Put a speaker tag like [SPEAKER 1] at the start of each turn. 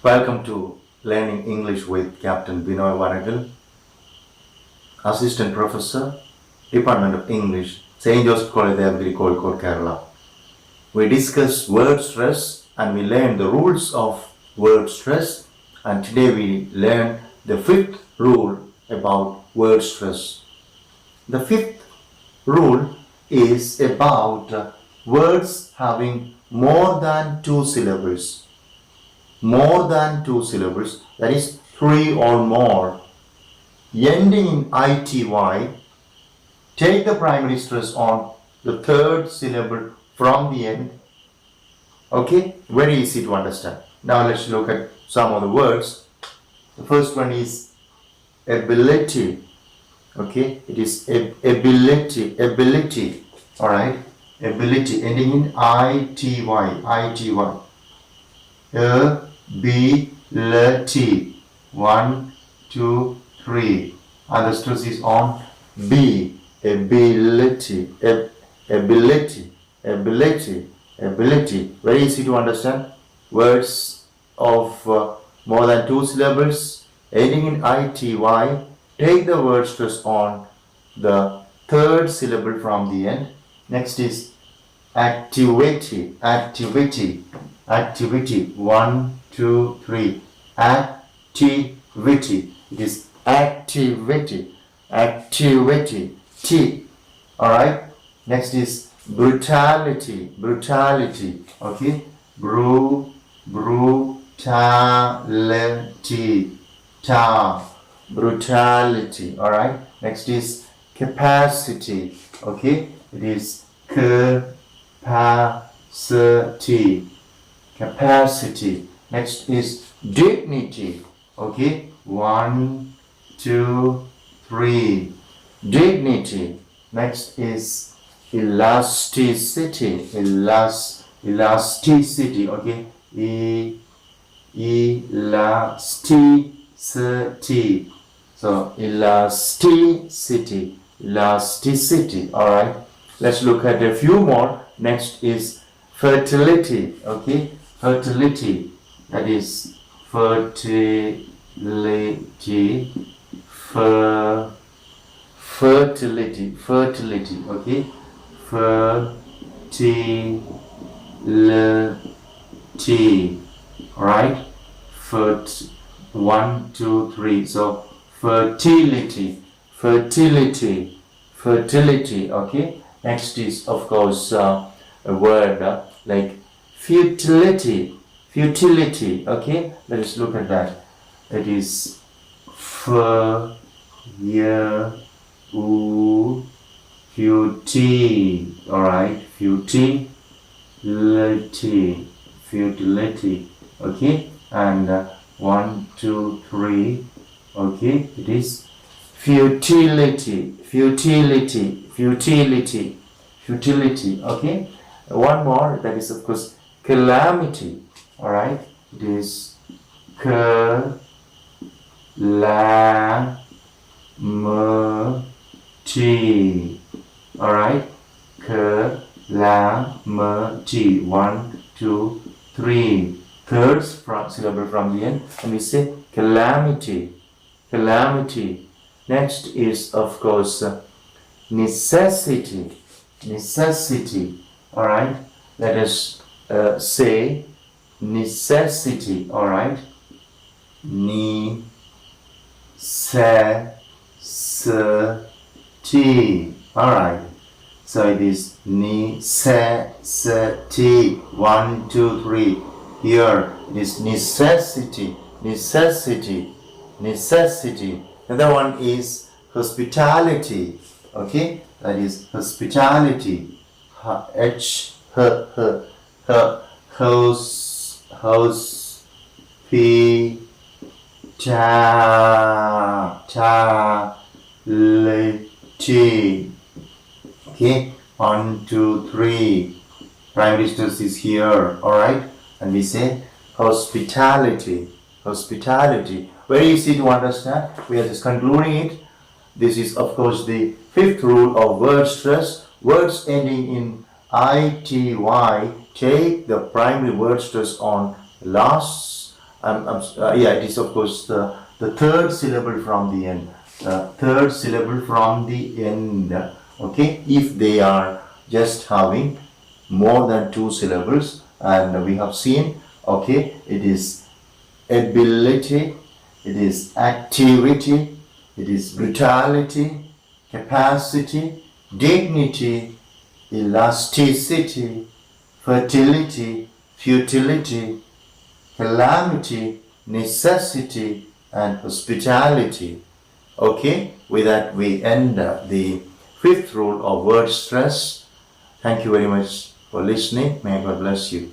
[SPEAKER 1] Welcome to Learning English with Captain Binoy Varakil, Assistant Professor, Department of English, St. Joseph College, Calicut, Kerala. We discuss word stress and we learn the rules of word stress, and today we learn the fifth rule about word stress. The fifth rule is about words having more than two syllables. More than two syllables, that is three or more, ending in ity, take the primary stress on the third syllable from the end. Okay, very easy to understand. Now let's look at some of the words. The first one is ability. Okay, it is ability. All right, ability ending in ity. Ability. 1, 2, 3. And the stress is on B. Ability. Ability. Very easy to understand. Words of more than two syllables ending in ity. Take the word stress on the third syllable from the end. Next is activity. 1, 2, 3. Activity. It is activity. T. Alright. Next is brutality. Okay. Brutality. Alright. Next is capacity. Okay. It is capacity. Next is dignity. Okay, 1, 2, 3. Dignity. Next is elasticity. Elasticity. Okay, elasticity. So elasticity. All right. Let's look at a few more. Next is fertility. Okay, fertility. That is fertility. Fertility. Okay, fertility. All right. 1, 2, 3. So fertility. Okay. Next is, of course, a word like futility. Okay, let us look at that. It is futility. All right, futility. Okay, and 1, 2, 3. Okay, it is futility. Okay, one more, that is of course calamity. All right, it is calamity. All right, calamity. 1, 2, 3. Third syllable from the end, and we say calamity. Next is, of course, necessity. All right, let us say necessity. All right, necessity. All right, so it is necessity. 1, 2, 3. Here it is necessity. Another one is hospitality. Okay, that is hospitality. Hospitality. Okay, 1, 2, 3. Primary stress is here. All right, and we say hospitality. Very easy to understand. We are just concluding it. This is, of course, the fifth rule of word stress. Words ending in ity, take the primary word stress on last Yeah, it is of course the third syllable from the end. Third syllable from the end. Okay, if they are just having more than two syllables, and we have seen, okay, it is ability, it is activity, it is brutality, capacity, dignity, elasticity, fertility, futility, calamity, necessity, and hospitality. Okay, with that we end the fifth rule of word stress. Thank you very much for listening. May God bless you.